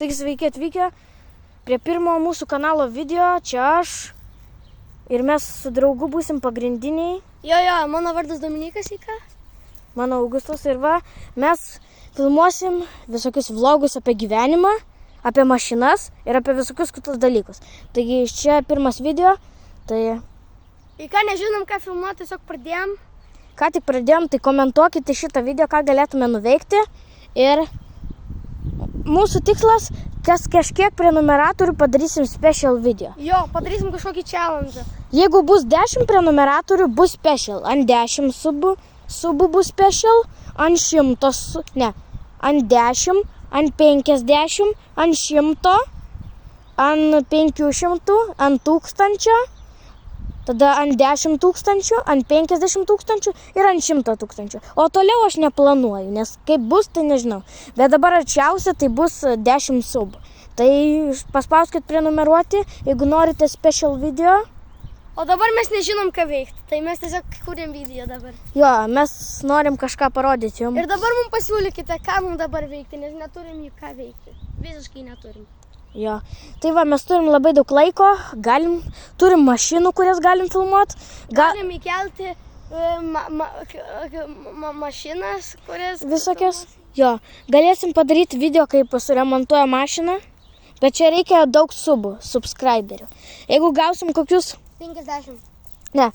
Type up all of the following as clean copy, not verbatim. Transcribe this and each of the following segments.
Taigi sveiki atvykę prie pirmo mūsų kanalo video. Čia aš ir mes su draugu būsim pagrindiniai. Jo, mano vardas Dominikas Ika. Mano Augustas ir va. Mes filmuosim visokius vlogus apie gyvenimą, apie mašinas ir apie visokius kitus dalykus. Taigi iš čia pirmas video. Tai Ika, nežinom ką filmuoti, tiesiog pradėjom. Ką tik pradėjom, tai komentuokite šitą video, ką galėtume nuveikti. Ir mūsų tikslas, kas kažkiek prenumeratorių padarysim special video. Jo, padarysim kažkokį challenge. Jeigu bus 10 prenumeratorių, bus special. Ant 10 subų bus special, ant 100, ant 10, ant 50, ant 100, ant 500, ant 1000, tada ant 10 000, ant 50 000 ir ant 100 000. O toliau aš neplanuoju, nes kaip bus, tai nežinau. Bet dabar arčiausia tai bus 10 subų. Tai paspauskit prenumeruoti, jeigu norite special video. O dabar mes nežinom ką veikti, tai mes tiesiog kūrėm video dabar. Jo, mes norim kažką parodyti jums. Ir dabar mums pasiūlykite, ką mums dabar veikti, nes neturim jų ką veikti. Visiškai neturim. Jo, tai va, mes turim labai daug laiko, turim mašinų, kurias galim filmuoti. Galim įkelti mašinas, kurias... Visokias. Jo, galėsim padaryti video, kaip suremontuoja mašiną, bet čia reikia daug subscriberių. Jeigu gausim kokius... 50. Ne,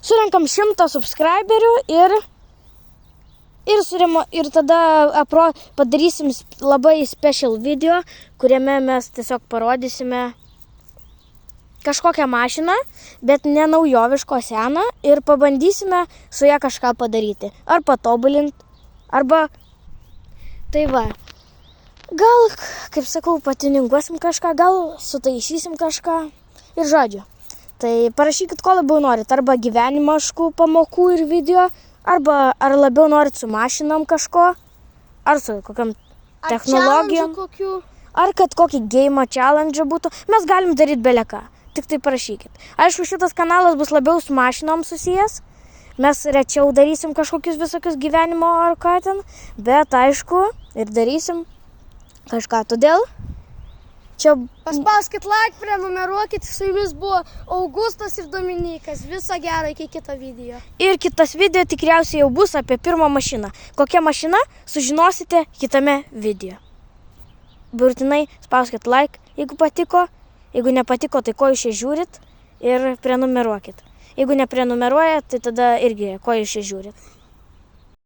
surenkam 100 subscriberių ir tada padarysim labai special video, kuriame mes tiesiog parodysime kažkokią mašiną, bet ne naujoviško seną ir pabandysime su ją kažką padaryti. Ar patobulinti, arba... Tai va, gal, kaip sakau, patininguosim kažką, gal sutaisysim kažką ir žodžiu. Tai parašykit, ko labiau norit, arba gyvenimiškų pamokų ir video, arba ar labiau norit su mašinom kažko, ar su kokiam technologijom, ar kad kokį game challenge būtų. Mes galim daryti beleką, tik tai parašykit. Aišku, šitas kanalas bus labiau su mašinom susijęs. Mes rečiau darysim kažkokius visokius gyvenimo ar ką ten, bet aišku, ir darysim kažką. Todėl čia... Paspauskit like, prenumeruokit, su jumis buvo Augustas ir Dominikas. Viso gero, iki kito video. Ir kitas video tikriausiai jau bus apie pirmą mašiną. Kokia mašina, sužinosite kitame video. Būtinai spauskit like, jeigu patiko. Jeigu nepatiko, tai ko jūs čia žiūrit ir prenumeruokit. Jeigu neprenumeruojat, tai tada irgi ko jūs čia žiūrit.